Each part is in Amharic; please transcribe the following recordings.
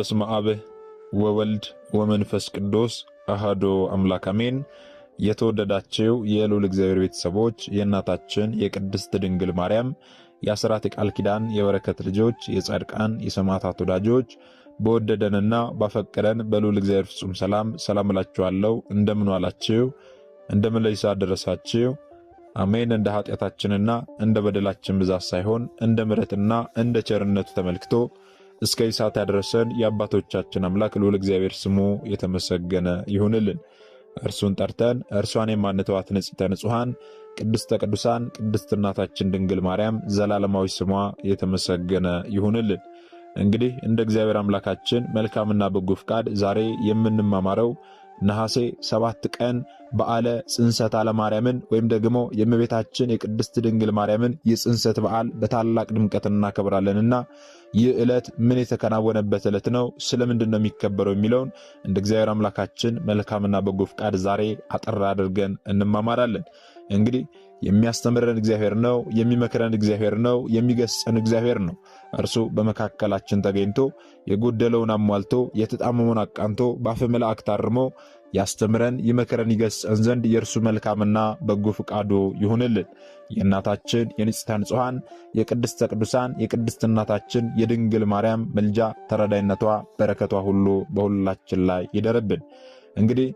በስመ አብ ወወልድ ወመንፈስ ቅዱስ አሐዱ አምላክ አሜን። የተወደዳችሁ የልዑል እግዚአብሔር ቤተሰቦች የእናታችን የቅድስት ድንግል ማርያም የአስራት ቃል ኪዳን የበረከት ልጆች የጻድቃን የሰማዕታት ወዳጆች በወደደንና ባፈቀረን በልዑል እግዚአብሔር ፍጹም ሰላም እላችኋለሁ። እንደምን ዋላችሁ? እንደምን ለይሳ ደረሳችሁ? አሜን። እንደ ኃጢአታችንና እንደ በደላችን ብዛት ሳይሆን እንደ ምሕረትና እንደ ቸርነቱ ተመልክቶ እስከ ሰዓት ያደረሰን የአባቶቻችን አምላክ ልዑል እግዚአብሔር ስሙ የተመሰገነ ይሁንልን። እርሱን ጠርተን እርሷን የማንተዋት ንጽሕተ ንጹሐን ቅድስተ ቅዱሳን ቅድስት እናታችን ድንግል ማርያም ዘላለማዊ ስሟ የተመሰገነ ይሁንልን። እንግዲህ እንደ እግዚአብሔር አምላካችን መልካምና በጎ ፍቃድ ዛሬ የምንማማረው ነሐሴ 7 ቀን በዓለ ጽንሰተ ለማርያምን ወይም ደግሞ የእመቤታችን የቅድስት ድንግል ማርያምን የጽንሰት በዓል በታላቅ ድምቀት እናከብራለንና ይህ ዕለት ምን የተከናወነበት ዕለት ነው፣ ስለምንድን ነው የሚከበረው የሚለውን እንደ እግዚአብሔር አምላካችን መልካምና በጎ ፍቃድ ዛሬ አጠር አድርገን እንማማራለን። እንግዲህ የሚያስተምረን እግዚአብሔር ነው፣ የሚመክረን እግዚአብሔር ነው፣ የሚገስጸን እግዚአብሔር ነው። እርሱ በመካከላችን ተገኝቶ የጎደለውን አሟልቶ የተጣመመውን አቃንቶ በአፈ መላእክት አርሞ ያስተምረን ይመክረን ይገስጸን ዘንድ የእርሱ መልካምና በጎ ፍቃዱ ይሁንልን። የእናታችን የንጽሕተ ንጹሐን የቅድስተ ቅዱሳን የቅድስት እናታችን የድንግል ማርያም ምልጃ ተረዳይነቷ በረከቷ ሁሉ በሁላችን ላይ ይደርብን። እንግዲህ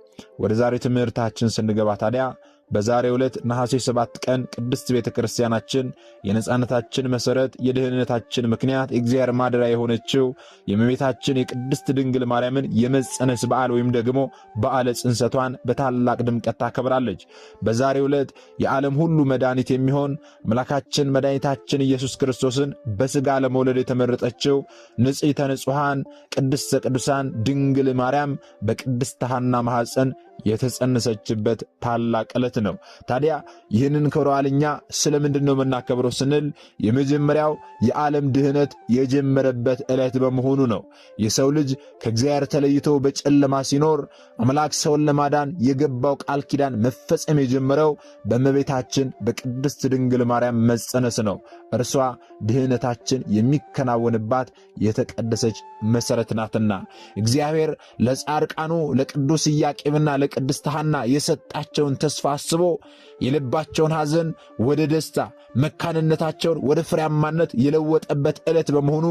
ወደ ዛሬ ትምህርታችን ስንገባ ታዲያ በዛሬው ዕለት ነሐሴ 7 ቀን ቅድስት ቤተክርስቲያናችን የነጻነታችን መሰረት የድህነታችን ምክንያት የእግዚአብሔር ማደሪያ የሆነችው የእመቤታችን የቅድስት ድንግል ማርያምን የመጸነስ በዓል ወይም ደግሞ በዓለ ጽንሰቷን በታላቅ ድምቀት ታከብራለች። በዛሬው ዕለት የዓለም ሁሉ መድኃኒት የሚሆን አምላካችን መድኃኒታችን ኢየሱስ ክርስቶስን በሥጋ ለመውለድ የተመረጠችው ንጽሕተ ንጹሐን ቅድስተ ቅዱሳን ድንግል ማርያም በቅድስት ሐና ማኅፀን የተጸነሰችበት ታላቅ ዕለት ነው። ታዲያ ይህንን ክብረ በዓል እኛ ስለምንድን ነው የምናከብረው ስንል የመጀመሪያው የዓለም ድህነት የጀመረበት ዕለት በመሆኑ ነው። የሰው ልጅ ከእግዚአብሔር ተለይቶ በጨለማ ሲኖር አምላክ ሰውን ለማዳን የገባው ቃል ኪዳን መፈጸም የጀመረው በእመቤታችን በቅድስት ድንግል ማርያም መጸነስ ነው። እርሷ ድህነታችን የሚከናወንባት የተቀደሰች መሠረት ናትና እግዚአብሔር ለጻድቃኑ ለቅዱስ ኢያቄምና ለቅድስት ሐና የሰጣቸውን ተስፋ አስቦ የልባቸውን ሐዘን ወደ ደስታ መካንነታቸውን ወደ ፍሬያማነት የለወጠበት ዕለት በመሆኑ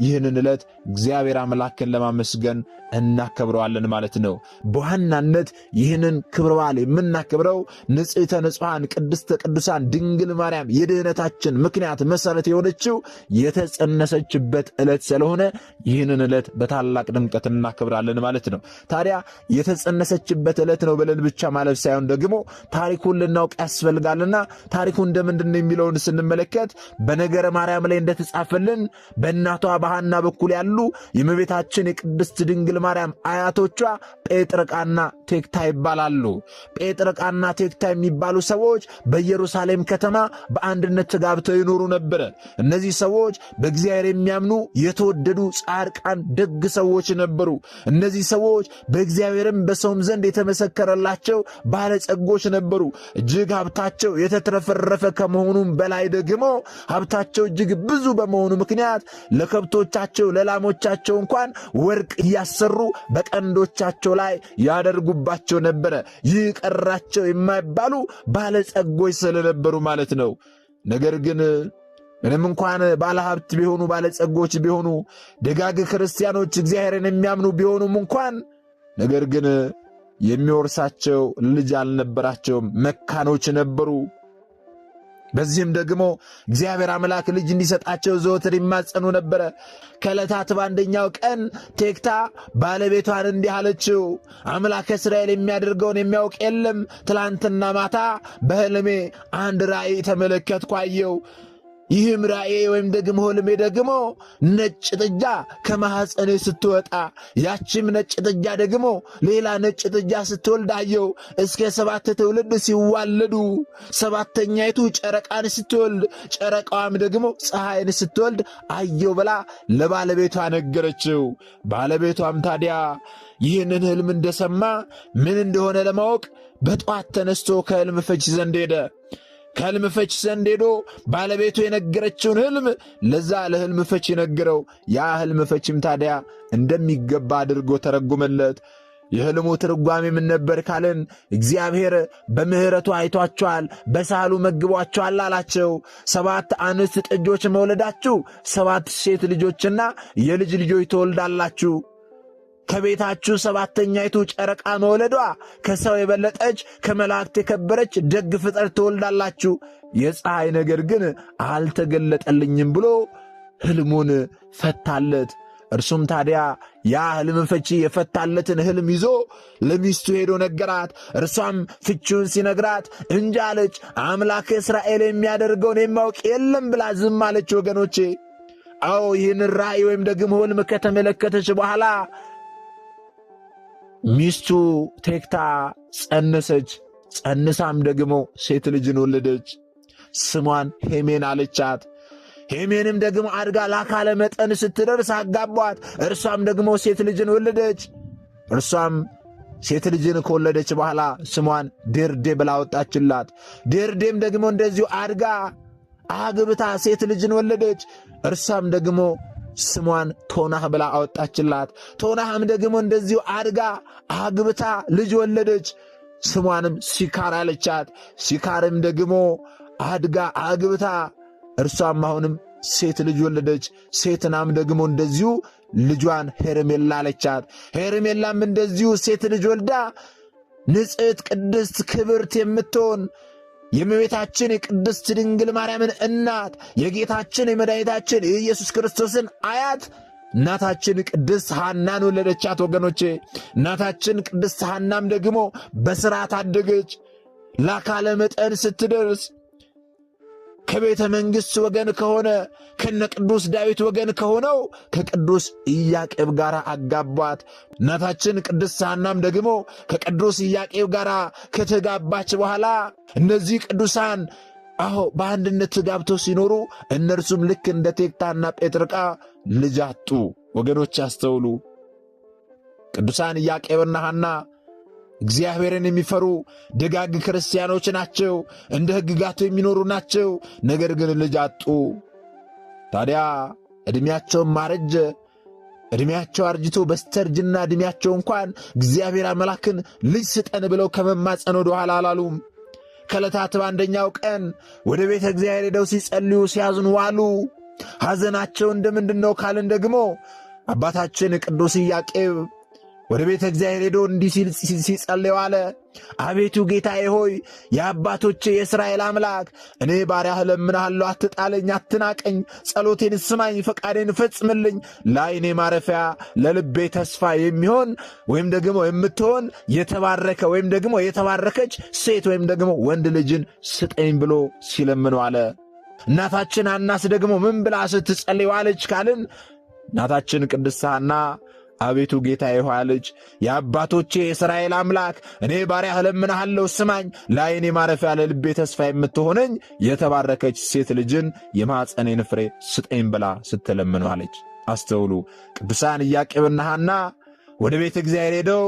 ይህንን ዕለት እግዚአብሔር አምላክን ለማመስገን እናከብረዋለን ማለት ነው። በዋናነት ይህንን ክብረ በዓል የምናከብረው ንጽሕተ ንጹሐን ቅድስተ ቅዱሳን ድንግል ማርያም የድህነታችን ምክንያት መሠረት የሆነችው የተጸነሰችበት ዕለት ስለሆነ ይህንን ዕለት በታላቅ ድምቀት እናከብራለን ማለት ነው። ታዲያ የተጸነሰችበት ዕለት ነው ብለን ብቻ ማለፍ ሳይሆን ደግሞ ታሪኩን ልናውቅ ያስፈልጋልና ታሪኩ እንደምንድን ነው የሚለውን ስንመለከት በነገረ ማርያም ላይ እንደተጻፈልን በእናቷ በሐና በኩል ያሉ የእመቤታችን የቅድስት ድንግል ማርያም አያቶቿ ጴጥርቃና ቴክታ ይባላሉ። ጴጥርቃና ቴክታ የሚባሉ ሰዎች በኢየሩሳሌም ከተማ በአንድነት ተጋብተው ይኖሩ ነበረ። እነዚህ ሰዎች በእግዚአብሔር የሚያምኑ የተወደዱ ጻድቃን ደግ ሰዎች ነበሩ። እነዚህ ሰዎች በእግዚአብሔርም በሰውም ዘንድ የተመሰከረላቸው ባለጸጎች ነበሩ። እጅግ ሀብታቸው የተትረፈረፈ ከመሆኑም በላይ ደግሞ ሀብታቸው እጅግ ብዙ በመሆኑ ምክንያት ለከብቶቻቸው ለላሞቻቸው እንኳን ወርቅ እያሰሩ በቀንዶቻቸው ላይ ያደርጉባቸው ነበረ። ይህ ቀራቸው የማይባሉ ባለጸጎች ስለነበሩ ማለት ነው። ነገር ግን ምንም እንኳን ባለሀብት ቢሆኑ ባለጸጎች ቢሆኑ ደጋግ ክርስቲያኖች እግዚአብሔርን የሚያምኑ ቢሆኑም እንኳን ነገር ግን የሚወርሳቸው ልጅ አልነበራቸውም፣ መካኖች ነበሩ። በዚህም ደግሞ እግዚአብሔር አምላክ ልጅ እንዲሰጣቸው ዘወትር ይማጸኑ ነበረ። ከዕለታት በአንደኛው ቀን ቴክታ ባለቤቷን እንዲህ አለችው፣ አምላክ እስራኤል የሚያደርገውን የሚያውቅ የለም። ትላንትና ማታ በሕልሜ አንድ ራእይ ተመለከትኩ፣ አየሁ። ይህም ራእይ ወይም ደግሞ ሕልሜ ደግሞ ነጭ ጥጃ ከማኅፀኔ ስትወጣ ያችም ነጭ ጥጃ ደግሞ ሌላ ነጭ ጥጃ ስትወልድ አየሁ። እስከ 7 ትውልድ ሲዋለዱ 7ተኛይቱ ጨረቃን ስትወልድ ጨረቃዋም ደግሞ ፀሐይን ስትወልድ አየሁ ብላ ለባለቤቷ ነገረችው። ባለቤቷም ታዲያ ይህንን ሕልም እንደሰማ ምን እንደሆነ ለማወቅ በጠዋት ተነስቶ ከሕልም ፈቺ ዘንድ ሄደ። ከሕልም ፈች ዘንድ ሄዶ ባለቤቱ የነገረችውን ሕልም ለዛ ለሕልም ፈች የነገረው። ያ ሕልም ፈችም ታዲያ እንደሚገባ አድርጎ ተረጎመለት። የሕልሙ ትርጓሜ ምን ነበር ካልን፣ እግዚአብሔር በምሕረቱ አይቷቸዋል፣ በሳህሉ መግቧቸዋል አላቸው። 7 አንስት ጥጆች መውለዳችሁ 7 ሴት ልጆችና የልጅ ልጆች ትወልዳላችሁ። ከቤታችሁ 7ተኛይቱ ጨረቃ መውለዷ ከሰው የበለጠች ከመላእክት የከበረች ደግ ፍጥረት ትወልዳላችሁ። የፀሐይ ነገር ግን አልተገለጠልኝም ብሎ ሕልሙን ፈታለት። እርሱም ታዲያ ያ ሕልም ፈቺ የፈታለትን ሕልም ይዞ ለሚስቱ ሄዶ ነገራት። እርሷም ፍቺውን ሲነግራት እንጃ አለች። አምላክ እስራኤል የሚያደርገውን የማውቅ የለም ብላ ዝም አለች። ወገኖቼ፣ አዎ ይህን ራእይ ወይም ደግሞ ሕልም ከተመለከተች በኋላ ሚስቱ ቴክታ ጸነሰች። ጸንሳም ደግሞ ሴት ልጅን ወለደች። ስሟን ሄሜን አለቻት። ሄሜንም ደግሞ አድጋ ለአካለ መጠን ስትደርስ አጋቧት። እርሷም ደግሞ ሴት ልጅን ወለደች። እርሷም ሴት ልጅን ከወለደች በኋላ ስሟን ዴርዴ ብላ ወጣችላት። ዴርዴም ደግሞ እንደዚሁ አድጋ አግብታ ሴት ልጅን ወለደች። እርሷም ደግሞ ስሟን ቶናህ ብላ አወጣችላት። ቶናህም ደግሞ እንደዚሁ አድጋ አግብታ ልጅ ወለደች። ስሟንም ሲካር አለቻት። ሲካርም ደግሞ አድጋ አግብታ እርሷም አሁንም ሴት ልጅ ወለደች። ሴትናም ደግሞ እንደዚሁ ልጇን ሄርሜላ አለቻት። ሄርሜላም እንደዚሁ ሴት ልጅ ወልዳ ንጽሕት ቅድስት ክብርት የምትሆን የእመቤታችን የቅድስት ድንግል ማርያምን እናት የጌታችን የመድኃኒታችን የኢየሱስ ክርስቶስን አያት እናታችን ቅድስት ሐናን ወለደቻት። ወገኖቼ፣ እናታችን ቅድስት ሐናም ደግሞ በሥርዓት አደገች። ለአካለ መጠን ስትደርስ ከቤተ መንግሥት ወገን ከሆነ ከነ ቅዱስ ዳዊት ወገን ከሆነው ከቅዱስ ኢያቄም ጋር አጋቧት። እናታችን ቅድስት ሐናም ደግሞ ከቅዱስ ኢያቄም ጋር ከተጋባች በኋላ እነዚህ ቅዱሳን በአንድነት ተጋብተው ሲኖሩ እነርሱም ልክ እንደ ቴክታና ጴጥርቃ ልጅ አጡ። ወገኖች አስተውሉ። ቅዱሳን ኢያቄምና ሐና እግዚአብሔርን የሚፈሩ ደጋግ ክርስቲያኖች ናቸው። እንደ ሕግጋቱ የሚኖሩ ናቸው። ነገር ግን ልጅ አጡ። ታዲያ ዕድሜያቸውን ማረጀ። ዕድሜያቸው አርጅቶ በስተርጅና ዕድሜያቸው እንኳን እግዚአብሔር አምላክን ልጅ ስጠን ብለው ከመማፀን ወደ ኋላ አላሉም። ከዕለታት በአንደኛው ቀን ወደ ቤተ እግዚአብሔር ሄደው ሲጸልዩ ሲያዝኑ ዋሉ። ሐዘናቸው እንደምንድን ነው ካልን ደግሞ አባታችን ቅዱስ ኢያቄም ወደ ቤተ እግዚአብሔር ሄዶ እንዲህ ሲል ሲጸልይ ዋለ። አቤቱ ጌታዬ ሆይ የአባቶቼ የእስራኤል አምላክ እኔ ባሪያህ እለምንሃለሁ፣ አትጣለኝ፣ አትናቀኝ፣ ጸሎቴን ስማኝ፣ ፈቃዴን ፈጽምልኝ። ለዓይኔ ማረፊያ ለልቤ ተስፋ የሚሆን ወይም ደግሞ የምትሆን የተባረከ ወይም ደግሞ የተባረከች ሴት ወይም ደግሞ ወንድ ልጅን ስጠኝ ብሎ ሲለምን ዋለ። እናታችን ሐናስ ደግሞ ምን ብላ ስትጸልይ ዋለች ካልን እናታችን ቅድስት ሐና አቤቱ ጌታዬ ሆይ አለች፣ የአባቶቼ የእስራኤል አምላክ እኔ ባሪያህ እለምንሃለሁ፣ ስማኝ፣ ለዓይኔ ማረፊያ ለልቤ ተስፋ የምትሆነኝ የተባረከች ሴት ልጅን የማኅፀኔን ፍሬ ስጠኝ ብላ ስትለምን አለች። አስተውሉ። ቅዱሳን ኢያቄምና ሐና ወደ ቤተ እግዚአብሔር ሄደው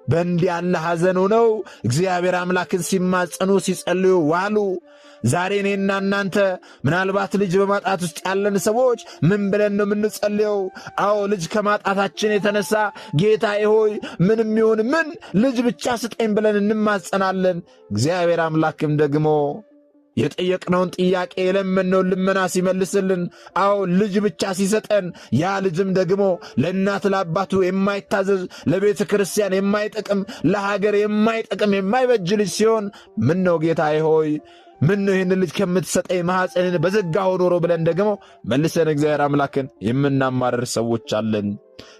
በእንዲህ ያለ ሐዘን ሆነው እግዚአብሔር አምላክን ሲማጸኑ ሲጸልዩ ዋሉ። ዛሬ እኔና እናንተ ምናልባት ልጅ በማጣት ውስጥ ያለን ሰዎች ምን ብለን ነው የምንጸልየው? አዎ ልጅ ከማጣታችን የተነሳ ጌታዬ ሆይ ምንም ይሁን ምን ልጅ ብቻ ስጠኝ ብለን እንማጸናለን። እግዚአብሔር አምላክም ደግሞ የጠየቅነውን ጥያቄ የለመነውን ልመና ሲመልስልን፣ አዎ ልጅ ብቻ ሲሰጠን፣ ያ ልጅም ደግሞ ለእናት ለአባቱ የማይታዘዝ ለቤተ ክርስቲያን የማይጠቅም ለሀገር የማይጠቅም የማይበጅ ልጅ ሲሆን ምን ነው ጌታዬ ሆይ ምን ነው ይህን ልጅ ከምትሰጠኝ ማኅፀንን በዘጋሁ ኖሮ ብለን ደግሞ መልሰን እግዚአብሔር አምላክን የምናማረር ሰዎች አለን።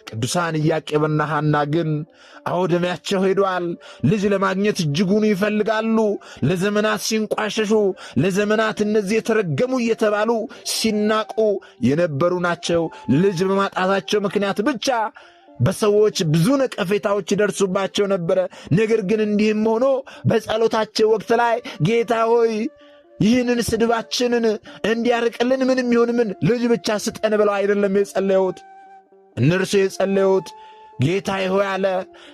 ቅዱሳን ኢያቄምና ሐና ግን ዕድሜያቸው ሄዷል። ልጅ ለማግኘት እጅጉን ይፈልጋሉ። ለዘመናት ሲንቋሸሹ፣ ለዘመናት እነዚህ የተረገሙ እየተባሉ ሲናቁ የነበሩ ናቸው። ልጅ በማጣታቸው ምክንያት ብቻ በሰዎች ብዙ ነቀፌታዎች ይደርሱባቸው ነበረ። ነገር ግን እንዲህም ሆኖ በጸሎታቸው ወቅት ላይ ጌታ ሆይ ይህንን ስድባችንን እንዲያርቅልን ምንም ይሁን ምን ልጅ ብቻ ስጠን ብለው አይደለም የጸለዩት። እነርሱ የጸለዩት ጌታዬ ሆይ አለ፣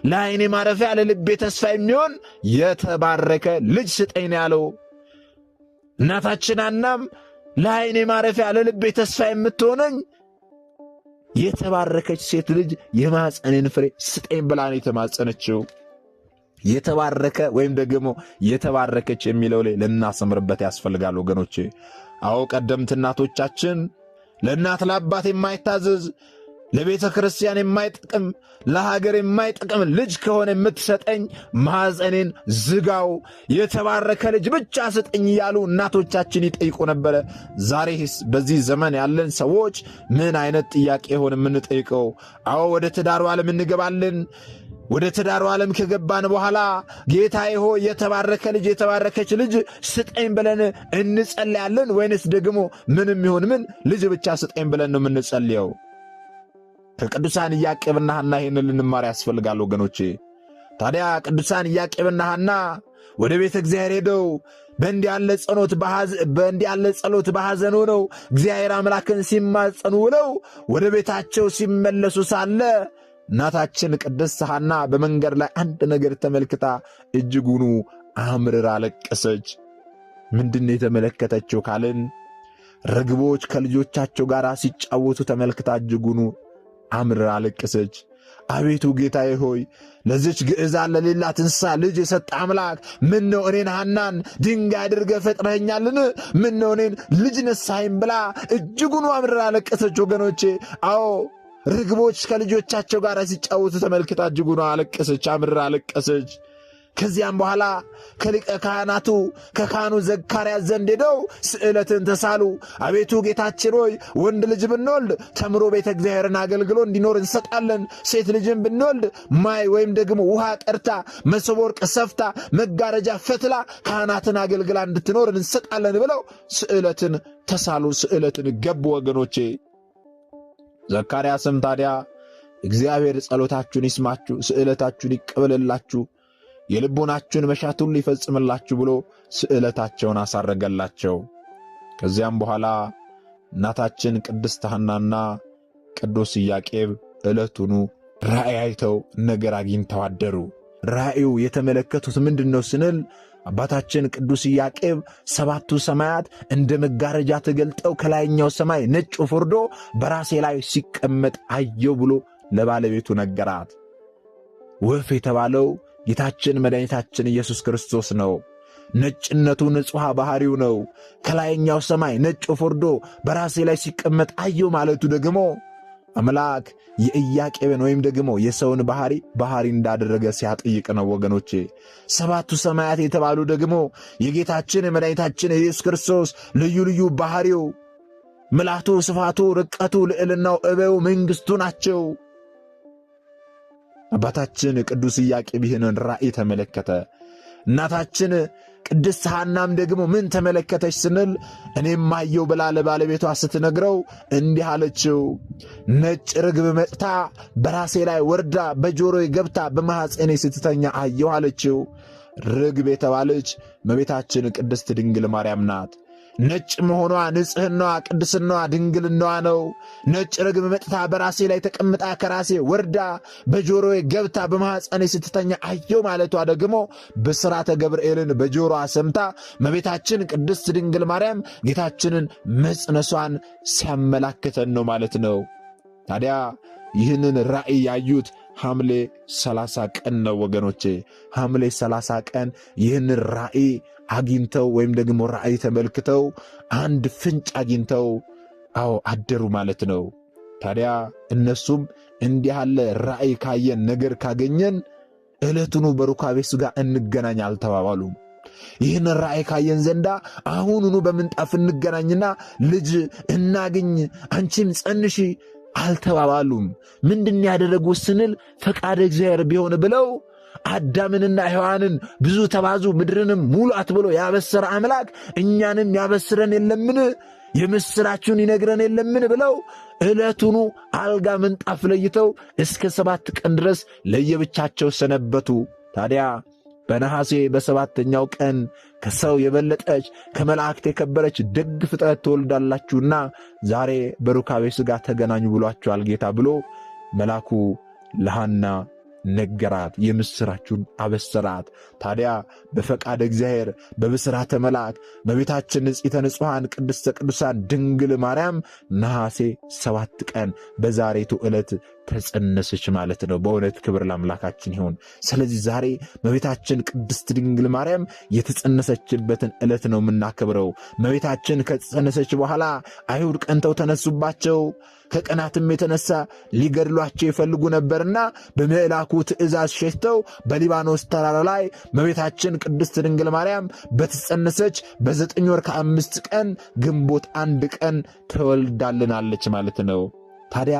ለዓይኔ ማረፊያ ለልቤ ተስፋ የሚሆን የተባረከ ልጅ ስጠኝ ነው ያለው። እናታችን ሐናም ለዓይኔ ማረፊያ ለልቤ ተስፋ የምትሆነኝ የተባረከች ሴት ልጅ የማኅፀኔን ፍሬ ስጠኝ ብላ ነው የተማጸነችው። የተባረከ ወይም ደግሞ የተባረከች የሚለው ላይ ልናሰምርበት ያስፈልጋል ወገኖቼ። አዎ ቀደምት እናቶቻችን ለእናት ለአባት የማይታዘዝ ለቤተ ክርስቲያን የማይጠቅም ለሀገር የማይጠቅም ልጅ ከሆነ የምትሰጠኝ ማኅፀኔን ዝጋው፣ የተባረከ ልጅ ብቻ ስጠኝ እያሉ እናቶቻችን ይጠይቁ ነበረ። ዛሬስ በዚህ ዘመን ያለን ሰዎች ምን አይነት ጥያቄ ሆነ የምንጠይቀው? አዎ ወደ ትዳሩ ዓለም እንገባለን። ወደ ትዳሩ ዓለም ከገባን በኋላ ጌታዬ ሆይ የተባረከ ልጅ የተባረከች ልጅ ስጠኝ ብለን እንጸልያለን ወይንስ ደግሞ ምንም ይሁን ምን ልጅ ብቻ ስጠኝ ብለን ነው የምንጸልየው? ከቅዱሳን ኢያቄምና ሐና ይህንን ልንማር ያስፈልጋል ወገኖቼ። ታዲያ ቅዱሳን ኢያቄምና ሐና ወደ ቤተ እግዚአብሔር ሄደው በእንዲህ ያለ ጸሎት በሐዘን ሆነው እግዚአብሔር አምላክን ሲማጸኑ ውለው ወደ ቤታቸው ሲመለሱ ሳለ እናታችን ቅድስት ሐና በመንገድ ላይ አንድ ነገር ተመልክታ እጅጉኑ አምርራ አለቀሰች። ምንድን ነው የተመለከተችው ካልን ርግቦች ከልጆቻቸው ጋር ሲጫወቱ ተመልክታ እጅጉኑ አምርራ አለቀሰች። አቤቱ ጌታዬ ሆይ ለዚች ግዕዛን ለሌላት እንስሳ ልጅ የሰጠ አምላክ ምን ነው እኔን ሐናን ድንጋይ አድርገህ ፈጥረኸኛልን? ምን ነው እኔን ልጅ ነሳኸኝ ብላ እጅጉኑ አምርራ አለቀሰች ወገኖቼ። አዎ ርግቦች ከልጆቻቸው ጋር ሲጫወቱ ተመልክታ እጅጉኑ አለቀሰች፣ አምርራ አለቀሰች። ከዚያም በኋላ ከሊቀ ካህናቱ ከካህኑ ዘካርያስ ዘንድ ሄደው ስዕለትን ተሳሉ። አቤቱ ጌታችን ሆይ ወንድ ልጅ ብንወልድ ተምሮ ቤተ እግዚአብሔርን አገልግሎ እንዲኖር እንሰጣለን። ሴት ልጅን ብንወልድ ማይ ወይም ደግሞ ውሃ ቀርታ መሶበ ወርቅ ሰፍታ መጋረጃ ፈትላ ካህናትን አገልግላ እንድትኖር እንሰጣለን ብለው ስዕለትን ተሳሉ፣ ስዕለትን ገቡ ወገኖቼ። ዘካርያስም ታዲያ እግዚአብሔር ጸሎታችሁን ይስማችሁ፣ ስዕለታችሁን ይቀበልላችሁ፣ የልቦናችሁን መሻት ሁሉ ይፈጽምላችሁ ብሎ ስዕለታቸውን አሳረገላቸው። ከዚያም በኋላ እናታችን ቅድስት ሐናና ቅዱስ ኢያቄም ዕለቱኑ ራእይ አይተው ነገር አግኝተው አደሩ። ራእዩ የተመለከቱት ምንድን ነው ስንል አባታችን ቅዱስ ኢያቄም ሰባቱ ሰማያት እንደ መጋረጃ ተገልጠው ከላይኛው ሰማይ ነጭ ወርዶ በራሴ ላይ ሲቀመጥ አየው ብሎ ለባለቤቱ ነገራት። ወፍ የተባለው ጌታችን መድኃኒታችን ኢየሱስ ክርስቶስ ነው። ነጭነቱ ንጹሕ ባሕሪው ነው። ከላይኛው ሰማይ ነጭ ወርዶ በራሴ ላይ ሲቀመጥ አየው ማለቱ ደግሞ አምላክ የኢያቄምን ወይም ደግሞ የሰውን ባሕሪ እንዳደረገ ሲያጠይቅ ነው ወገኖቼ። ሰባቱ ሰማያት የተባሉ ደግሞ የጌታችን የመድኃኒታችን የኢየሱስ ክርስቶስ ልዩ ልዩ ባሕሪው፣ ምልአቱ፣ ስፋቱ፣ ርቀቱ፣ ልዕልናው፣ እበዩ፣ መንግሥቱ ናቸው። አባታችን ቅዱስ ኢያቄም ይህንን ራእይ ተመለከተ። እናታችን ቅድስት ሐናም ደግሞ ምን ተመለከተች ስንል እኔም አየው ብላ ለባለቤቷ ስትነግረው እንዲህ አለችው። ነጭ ርግብ መጥታ በራሴ ላይ ወርዳ በጆሮዬ ገብታ በማኅፀኔ ስትተኛ አየው አለችው። ርግብ የተባለች እመቤታችን ቅድስት ድንግል ማርያም ናት። ነጭ መሆኗ ንጽሕናዋ፣ ቅድስናዋ፣ ድንግልናዋ ነው። ነጭ ርግብ መጥታ በራሴ ላይ ተቀምጣ ከራሴ ወርዳ በጆሮዬ ገብታ በማኅፀኔ ስትተኛ አየው ማለቷ ደግሞ ብስራተ ገብርኤልን በጆሮዋ ሰምታ እመቤታችን ቅድስት ድንግል ማርያም ጌታችንን መጽነሷን ሲያመላክተን ነው ማለት ነው። ታዲያ ይህንን ራእይ ያዩት ሐምሌ 30 ቀን ነው ወገኖቼ። ሐምሌ 30 ቀን ይህንን ራእይ አግኝተው ወይም ደግሞ ራእይ ተመልክተው አንድ ፍንጭ አግኝተው አደሩ ማለት ነው። ታዲያ እነሱም እንዲህ ያለ ራእይ ካየን ነገር ካገኘን ዕለቱኑ በሩካቤ ሥጋ እንገናኝ አልተባባሉም። ይህን ራእይ ካየን ዘንዳ አሁኑኑ በምንጣፍ እንገናኝና ልጅ እናግኝ አንቺም ጸንሺ አልተባባሉም። ምንድን ያደረጉት ስንል ፈቃደ እግዚአብሔር ቢሆን ብለው አዳምንና ሔዋንን ብዙ ተባዙ ምድርንም ሙሉአት ብሎ ያበሰረ አምላክ እኛንም ያበስረን የለምን? የምስራቹን ይነግረን የለምን? ብለው ዕለቱኑ አልጋ ምንጣፍ ለይተው እስከ 7 ቀን ድረስ ለየብቻቸው ሰነበቱ። ታዲያ በነሐሴ በሰባተኛው ቀን ከሰው የበለጠች ከመላእክት የከበረች ደግ ፍጥረት ትወልዳላችሁና ዛሬ በሩካቤ ሥጋ ተገናኙ ብሏችኋል ጌታ ብሎ መልአኩ ለሐና ነገራት፣ የምስራቹን አበሰራት። ታዲያ በፈቃድ እግዚአብሔር በብስራተ መልአክ በቤታችን ንጽሕተ ንጹሐን ቅድስተ ቅዱሳን ድንግል ማርያም ነሐሴ 7 ቀን በዛሬቱ ዕለት ተጸነሰች ማለት ነው። በእውነት ክብር ለአምላካችን ይሁን። ስለዚህ ዛሬ በቤታችን ቅድስት ድንግል ማርያም የተጸነሰችበትን ዕለት ነው የምናከብረው። እመቤታችን ከተጸነሰች በኋላ አይሁድ ቀንተው ተነሱባቸው። ከቀናትም የተነሳ ሊገድሏቸው ይፈልጉ ነበርና በመልአኩ ትእዛዝ ሸሽተው በሊባኖስ ተራራ ላይ እመቤታችን ቅድስት ድንግል ማርያም በተጸነሰች በ9 ወር ከ5 ቀን ግንቦት 1 ቀን ተወልዳልናለች ማለት ነው። ታዲያ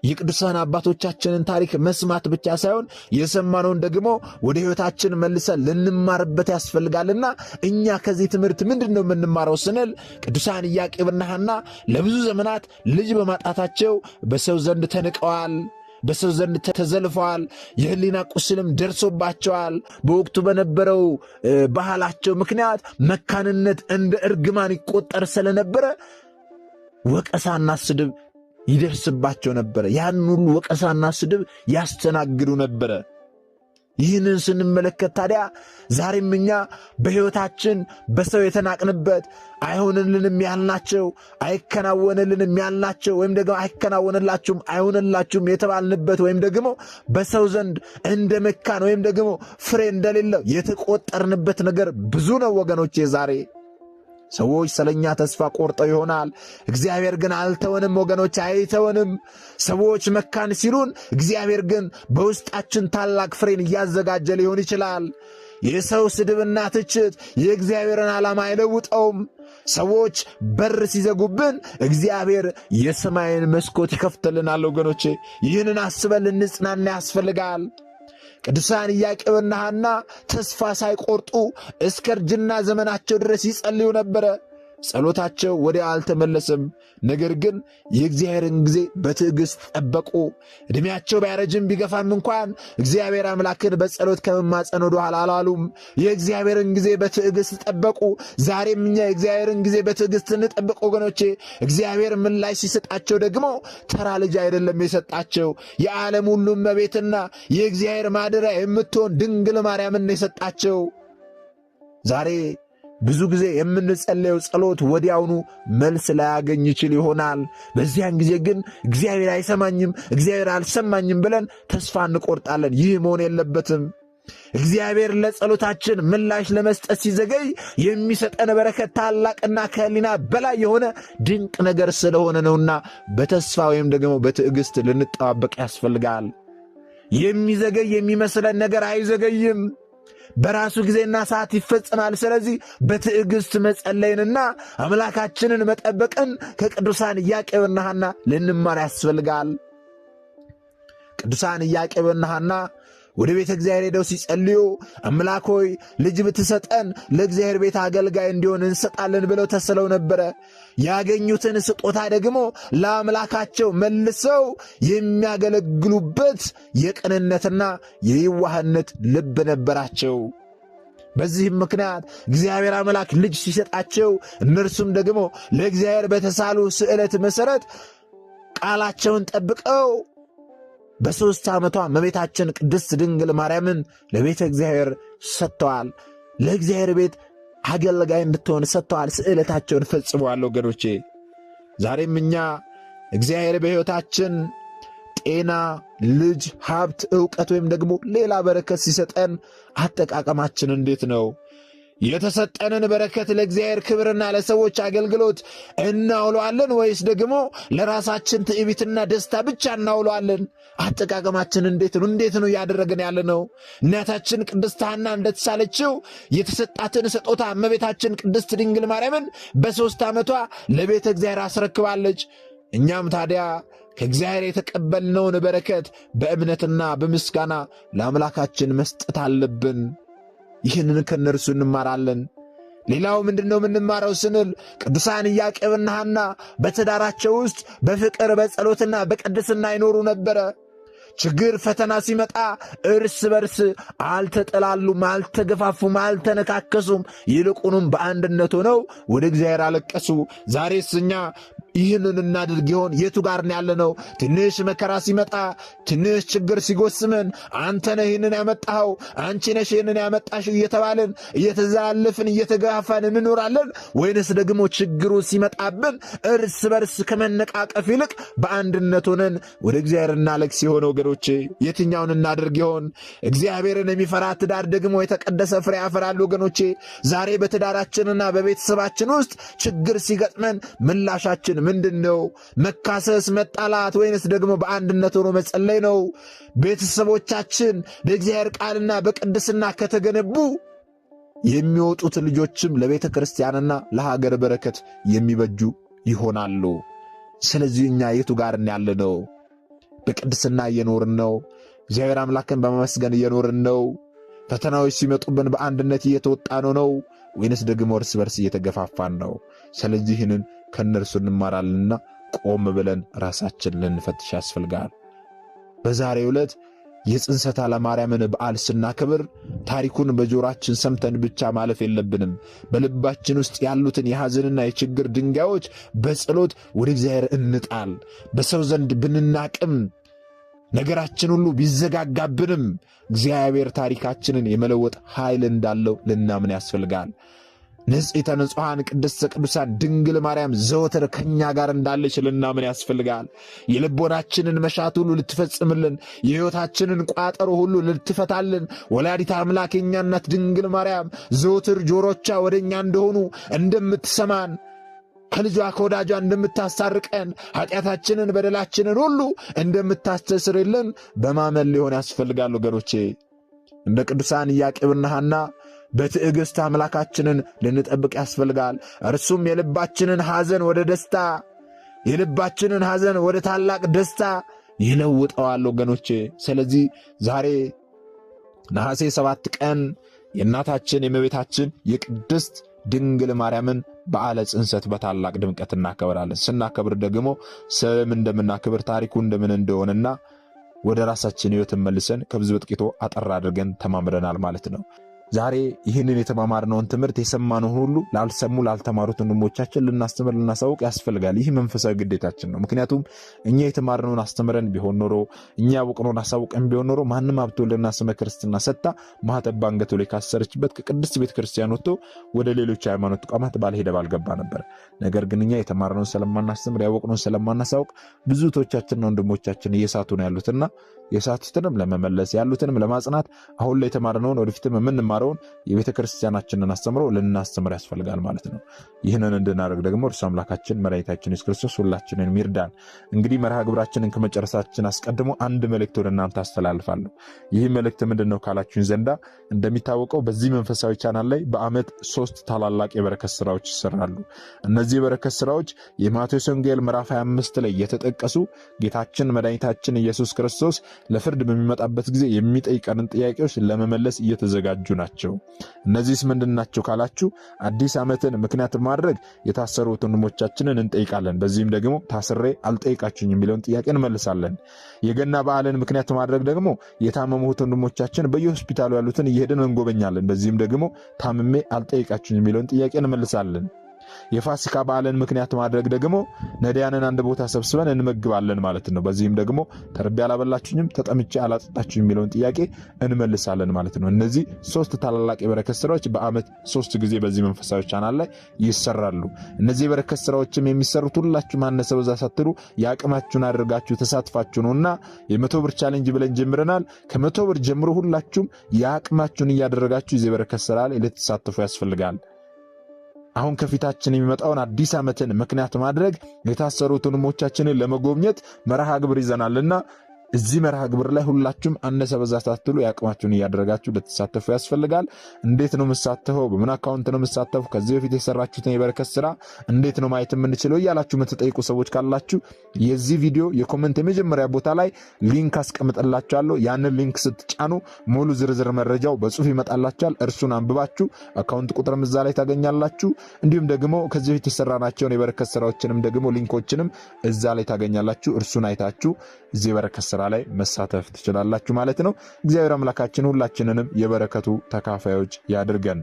የቅዱሳን አባቶቻችንን ታሪክ መስማት ብቻ ሳይሆን የሰማነውን ደግሞ ወደ ሕይወታችን መልሰን ልንማርበት ያስፈልጋልና እኛ ከዚህ ትምህርት ምንድን ነው የምንማረው ስንል ቅዱሳን ኢያቄምና ሐና ለብዙ ዘመናት ልጅ በማጣታቸው በሰው ዘንድ ተንቀዋል፣ በሰው ዘንድ ተዘልፈዋል፣ የሕሊና ቁስልም ደርሶባቸዋል። በወቅቱ በነበረው ባህላቸው ምክንያት መካንነት እንደ እርግማን ይቆጠር ስለነበረ ወቀሳና ስድብ ይደርስባቸው ነበረ። ያን ሁሉ ወቀሳና ስድብ ያስተናግዱ ነበረ። ይህንን ስንመለከት ታዲያ ዛሬም እኛ በሕይወታችን በሰው የተናቅንበት አይሆንልንም ያልናቸው፣ አይከናወንልንም ያልናቸው ወይም ደግሞ አይሆንላችሁም የተባልንበት ወይም ደግሞ በሰው ዘንድ እንደ መካን ወይም ደግሞ ፍሬ እንደሌለው የተቆጠርንበት ነገር ብዙ ነው ወገኖቼ። ዛሬ ሰዎች ስለኛ ተስፋ ቆርጠው ይሆናል። እግዚአብሔር ግን አልተወንም ወገኖች፣ አይተወንም። ሰዎች መካን ሲሉን እግዚአብሔር ግን በውስጣችን ታላቅ ፍሬን እያዘጋጀ ሊሆን ይችላል። የሰው ስድብና ትችት የእግዚአብሔርን ዓላማ አይለውጠውም። ሰዎች በር ሲዘጉብን እግዚአብሔር የሰማይን መስኮት ይከፍትልናል ወገኖቼ። ይህንን አስበን ልንጽናና ያስፈልጋል። ቅዱሳን ኢያቄምና ሐና ተስፋ ሳይቆርጡ እስከ እርጅና ዘመናቸው ድረስ ይጸልዩ ነበረ። ጸሎታቸው ወዲያ አልተመለሰም። ነገር ግን የእግዚአብሔርን ጊዜ በትዕግሥት ጠበቁ። ዕድሜያቸው ቢያረጅም ቢገፋም እንኳን እግዚአብሔር አምላክን በጸሎት ከመማፀን ወደ ኋላ አላሉም። የእግዚአብሔርን ጊዜ በትዕግሥት ጠበቁ። ዛሬም እኛ የእግዚአብሔርን ጊዜ በትዕግሥት እንጠብቅ ወገኖቼ። እግዚአብሔር ምላሽ ሲሰጣቸው ደግሞ ተራ ልጅ አይደለም የሰጣቸው፣ የዓለም ሁሉ እመቤትና የእግዚአብሔር ማደሪያ የምትሆን ድንግል ማርያምን የሰጣቸው። ዛሬ ብዙ ጊዜ የምንጸለየው ጸሎት ወዲያውኑ መልስ ላያገኝ ይችል ይሆናል። በዚያን ጊዜ ግን እግዚአብሔር አይሰማኝም፣ እግዚአብሔር አልሰማኝም ብለን ተስፋ እንቆርጣለን። ይህ መሆን የለበትም። እግዚአብሔር ለጸሎታችን ምላሽ ለመስጠት ሲዘገይ የሚሰጠን በረከት ታላቅና ከሕሊና በላይ የሆነ ድንቅ ነገር ስለሆነ ነውና በተስፋ ወይም ደግሞ በትዕግሥት ልንጠባበቅ ያስፈልጋል። የሚዘገይ የሚመስለን ነገር አይዘገይም፣ በራሱ ጊዜና ሰዓት ይፈጸማል። ስለዚህ በትዕግሥት መጸለይንና አምላካችንን መጠበቅን ከቅዱሳን ኢያቄምና ሐና ልንማር ያስፈልጋል። ቅዱሳን ኢያቄምና ሐና ወደ ቤተ እግዚአብሔር ሄደው ሲጸልዩ አምላክ ሆይ ልጅ ብትሰጠን ለእግዚአብሔር ቤት አገልጋይ እንዲሆን እንሰጣለን ብለው ተስለው ነበረ። ያገኙትን ስጦታ ደግሞ ለአምላካቸው መልሰው የሚያገለግሉበት የቅንነትና የይዋህነት ልብ ነበራቸው። በዚህም ምክንያት እግዚአብሔር አምላክ ልጅ ሲሰጣቸው እነርሱም ደግሞ ለእግዚአብሔር በተሳሉ ስዕለት መሠረት ቃላቸውን ጠብቀው በ3 ዓመቷ እመቤታችን ቅድስት ድንግል ማርያምን ለቤተ እግዚአብሔር ሰጥተዋል። ለእግዚአብሔር ቤት አገልጋይ እንድትሆን ሰጥተዋል። ስዕለታቸውን ፈጽመዋል ወገኖቼ። ዛሬም እኛ እግዚአብሔር በሕይወታችን ጤና፣ ልጅ፣ ሀብት፣ ዕውቀት ወይም ደግሞ ሌላ በረከት ሲሰጠን አጠቃቀማችን እንዴት ነው? የተሰጠንን በረከት ለእግዚአብሔር ክብርና ለሰዎች አገልግሎት እናውለዋለን ወይስ ደግሞ ለራሳችን ትዕቢትና ደስታ ብቻ እናውለዋለን? አጠቃቀማችን እንዴት ነው? እንዴት ነው እያደረግን ያለ ነው? እናታችን ቅድስት ሐና እንደተሳለችው የተሰጣትን ስጦታ እመቤታችን ቅድስት ድንግል ማርያምን በ3 ዓመቷ ለቤተ እግዚአብሔር አስረክባለች። እኛም ታዲያ ከእግዚአብሔር የተቀበልነውን በረከት በእምነትና በምስጋና ለአምላካችን መስጠት አለብን። ይህንን ከነርሱ እንማራለን። ሌላው ምንድነው የምንማረው ስንል ቅዱሳን ኢያቄምና ሐና በትዳራቸው ውስጥ በፍቅር በጸሎትና በቅድስና ይኖሩ ነበረ። ችግር ፈተና ሲመጣ እርስ በርስ አልተጠላሉም፣ አልተገፋፉም፣ አልተነካከሱም። ይልቁንም በአንድነት ሆነው ወደ እግዚአብሔር አለቀሱ። ዛሬስ እኛ ይህንን እናድርግ ይሆን? የቱ ጋር ነው ያለነው? ትንሽ መከራ ሲመጣ፣ ትንሽ ችግር ሲጎስምን አንተ ነህ ይህንን ያመጣኸው፣ አንቺ ነሽ ይህንን ያመጣሽው እየተባልን እየተዛለፍን እየተጋፋን እንኖራለን? ወይንስ ደግሞ ችግሩ ሲመጣብን እርስ በርስ ከመነቃቀፍ ይልቅ በአንድነት ሆነን ወደ እግዚአብሔር እናለቅስ ይሆን? ወገኖቼ የትኛውን እናድርግ ይሆን? እግዚአብሔርን የሚፈራ ትዳር ደግሞ የተቀደሰ ፍሬ ያፈራል። ወገኖቼ ዛሬ በትዳራችንና በቤተሰባችን ውስጥ ችግር ሲገጥመን ምላሻችን ምንድን ነው? መካሰስ፣ መጣላት ወይንስ ደግሞ በአንድነት ሆኖ መጸለይ ነው? ቤተሰቦቻችን በእግዚአብሔር ቃልና በቅድስና ከተገነቡ የሚወጡት ልጆችም ለቤተ ክርስቲያንና ለሀገር በረከት የሚበጁ ይሆናሉ። ስለዚህ እኛ የቱ ጋር ያለነው? በቅድስና እየኖርን ነው? እግዚአብሔር አምላክን በማመስገን እየኖርን ነው? ፈተናዎች ሲመጡብን በአንድነት እየተወጣን ነው? ወይንስ ደግሞ እርስ በርስ እየተገፋፋን ነው? ስለዚህ ይህንን ከእነርሱ እንማራለንና ቆም ብለን ራሳችን ልንፈትሽ ያስፈልጋል። በዛሬው ዕለት የጽንሰተ ለማርያምን በዓል ስናከብር ታሪኩን በጆሮአችን ሰምተን ብቻ ማለፍ የለብንም። በልባችን ውስጥ ያሉትን የሐዘንና የችግር ድንጋዮች በጸሎት ወደ እግዚአብሔር እንጣል። በሰው ዘንድ ብንናቅም ነገራችን ሁሉ ቢዘጋጋብንም እግዚአብሔር ታሪካችንን የመለወጥ ኃይል እንዳለው ልናምን ያስፈልጋል። ንጽሕተ ንጹሐን ቅድስተ ቅዱሳን ድንግል ማርያም ዘወትር ከእኛ ጋር እንዳለች ልናምን ያስፈልጋል። የልቦናችንን መሻት ሁሉ ልትፈጽምልን፣ የሕይወታችንን ቋጠሮ ሁሉ ልትፈታልን ወላዲተ አምላክ የእኛ እናት ድንግል ማርያም ዘወትር ጆሮቿ ወደ እኛ እንደሆኑ እንደምትሰማን፣ ከልጇ ከወዳጇ እንደምታስታርቀን፣ ኃጢአታችንን በደላችንን ሁሉ እንደምታስተስርልን በማመን ሊሆን ያስፈልጋል። ወገኖቼ እንደ ቅዱሳን ኢያቄምና ሐና በትዕግሥት አምላካችንን ልንጠብቅ ያስፈልጋል። እርሱም የልባችንን ሐዘን ወደ ደስታ፣ የልባችንን ሐዘን ወደ ታላቅ ደስታ ይለውጠዋል። ወገኖቼ ስለዚህ ዛሬ ነሐሴ 7 ቀን የእናታችን የእመቤታችን የቅድስት ድንግል ማርያምን በዓለ ጽንሰት በታላቅ ድምቀት እናከብራለን። ስናከብር ደግሞ ስም እንደምናከብር ታሪኩ እንደምን እንደሆነና ወደ ራሳችን ሕይወት መልሰን ከብዙ በጥቂቱ አጠር አድርገን ተማምረናል ማለት ነው። ዛሬ ይህንን የተማማርነውን ትምህርት የሰማነውን ሁሉ ላልሰሙ ላልተማሩት ወንድሞቻችን ልናስተምር ልናሳውቅ ያስፈልጋል። ይህ መንፈሳዊ ግዴታችን ነው። ምክንያቱም እኛ የተማርነውን አስተምረን ቢሆን ኖሮ፣ እኛ ያወቅነውን አሳውቀን ቢሆን ኖሮ ማንም ሀብተ ወልድና ስመ ክርስትና ሰጥታ ማኅተብ በአንገቱ ላይ ካሰረችበት ከቅድስት ቤተ ክርስቲያን ወጥቶ ወደ ሌሎች ሃይማኖት ተቋማት ባልሄደ ባልገባ ነበር። ነገር ግን እኛ የተማርነውን ስለማናስተምር ያወቅነውን ስለማናሳውቅ ብዙ እህቶቻችንና ወንድሞቻችን እየሳቱ ነው ያሉትና የሳቱትንም ለመመለስ ያሉትንም ለማጽናት አሁን ላይ የተማርነውን ወደፊትም የምንማረውን የቤተ ክርስቲያናችንን አስተምሮ ልናስተምር ያስፈልጋል ማለት ነው። ይህንን እንድናደርግ ደግሞ እርሱ አምላካችን መድኃኒታችን ኢየሱስ ክርስቶስ ሁላችንን ይርዳን። እንግዲህ መርሃ ግብራችንን ከመጨረሳችን አስቀድሞ አንድ መልእክት ወደ እናንተ አስተላልፋለሁ። ይህ መልእክት ምንድን ነው ካላችሁኝ ዘንዳ እንደሚታወቀው በዚህ መንፈሳዊ ቻናል ላይ በዓመት 3 ታላላቅ የበረከት ስራዎች ይሰራሉ። እነዚህ የበረከት ስራዎች የማቴዎስ ወንጌል ምዕራፍ 25 ላይ የተጠቀሱ ጌታችን መድኃኒታችን ኢየሱስ ክርስቶስ ለፍርድ በሚመጣበት ጊዜ የሚጠይቀንን ጥያቄዎች ለመመለስ እየተዘጋጁ ናቸው። እነዚህስ ምንድን ናቸው ካላችሁ አዲስ ዓመትን ምክንያት ማድረግ የታሰሩት ወንድሞቻችንን እንጠይቃለን። በዚህም ደግሞ ታስሬ አልጠይቃችሁኝ የሚለውን ጥያቄ እንመልሳለን። የገና በዓልን ምክንያት ማድረግ ደግሞ የታመሙት ወንድሞቻችን በየሆስፒታሉ ያሉትን እየሄድን እንጎበኛለን። በዚህም ደግሞ ታምሜ አልጠይቃችሁኝ የሚለውን ጥያቄ እንመልሳለን። የፋሲካ በዓልን ምክንያት ማድረግ ደግሞ ነዳያንን አንድ ቦታ ሰብስበን እንመግባለን ማለት ነው። በዚህም ደግሞ ተርቤ አላበላችሁኝም፣ ተጠምቼ አላጠጣችሁኝ የሚለውን ጥያቄ እንመልሳለን ማለት ነው። እነዚህ 3 ታላላቅ የበረከት ስራዎች በዓመት 3 ጊዜ በዚህ መንፈሳዊ ቻናል ላይ ይሰራሉ። እነዚህ የበረከት ስራዎችም የሚሰሩት ሁላችሁም አነሰ በዛ ሳትሉ የአቅማችሁን አድርጋችሁ ተሳትፋችሁ ነውና የ100 ብር ቻሌንጅ ብለን ጀምረናል። ከ100 ብር ጀምሮ ሁላችሁም የአቅማችሁን እያደረጋችሁ የዚህ የበረከት ስራ ላይ ልትሳተፉ ያስፈልጋል። አሁን ከፊታችን የሚመጣውን አዲስ ዓመትን ምክንያት ማድረግ የታሰሩት ወንድሞቻችንን ለመጎብኘት መርሃ ግብር ይዘናልና እዚህ መርሃ ግብር ላይ ሁላችሁም አነሰ በዛ ሳትሉ የአቅማችሁን እያደረጋችሁ ልትሳተፉ ያስፈልጋል። እንዴት ነው የምሳተፈው? በምን አካውንት ነው የምሳተፈው? ከዚህ በፊት የሰራችሁትን የበረከት ስራ እንዴት ነው ማየት የምንችለው እያላችሁ የምትጠይቁ ሰዎች ካላችሁ የዚህ ቪዲዮ የኮሜንት የመጀመሪያ ቦታ ላይ ሊንክ አስቀምጥላችኋለሁ። ያንን ሊንክ ስትጫኑ ሙሉ ዝርዝር መረጃው በጽሁፍ ይመጣላችኋል። እርሱን አንብባችሁ አካውንት ቁጥርም እዛ ላይ ታገኛላችሁ። እንዲሁም ደግሞ ከዚህ በፊት የሰራናቸውን የበረከት ስራዎችንም ደግሞ ሊንኮችንም እዛ ላይ ታገኛላችሁ። እርሱን አይታችሁ እዚህ የበረከት ስራ ላይ መሳተፍ ትችላላችሁ ማለት ነው። እግዚአብሔር አምላካችን ሁላችንንም የበረከቱ ተካፋዮች ያድርገን።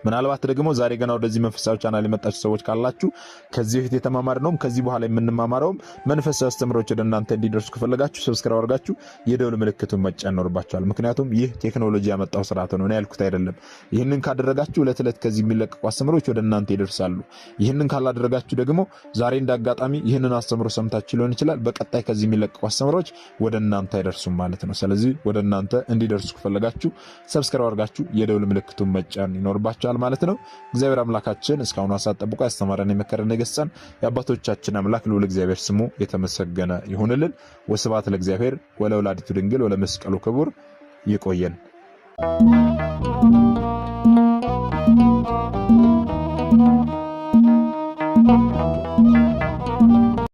ምናልባት ደግሞ ዛሬ ገና ወደዚህ መንፈሳዊ ቻናል የመጣችሁ ሰዎች ካላችሁ ከዚህ በፊት የተማማርነውም ከዚህ በኋላ የምንማማረውም መንፈሳዊ አስተምሮች ወደ እናንተ እንዲደርሱ ከፈለጋችሁ ሰብስክራይብ አድርጋችሁ የደውል ምልክቱን መጫን ይኖርባችኋል። ምክንያቱም ይህ ቴክኖሎጂ ያመጣው ስርዓት ነው፣ እኔ ያልኩት አይደለም። ይህንን ካደረጋችሁ ዕለት ዕለት ከዚህ የሚለቀቁ አስተምሮች ወደ እናንተ ይደርሳሉ። ይህንን ካላደረጋችሁ ደግሞ ዛሬ እንዳጋጣሚ ይህንን አስተምሮ ሰምታችሁ ሊሆን ይችላል፣ በቀጣይ ከዚህ የሚለቀቁ አስተምሮች ወደ እናንተ አይደርሱም ማለት ነው። ስለዚህ ወደ እናንተ እንዲደርሱ ከፈለጋችሁ ሰብስክራይብ አድርጋችሁ የደውል ምልክቱን መጫን ይኖርባችኋል ማለት ነው። እግዚአብሔር አምላካችን እስካሁን ሰዓት ጠብቆ ያስተማረን የመከረን የገሰጸን የአባቶቻችን አምላክ ልዑል እግዚአብሔር ስሙ የተመሰገነ ይሁንልን። ወስብሐት ለእግዚአብሔር ወለወላዲቱ ድንግል ወለመስቀሉ ክቡር። ይቆየን።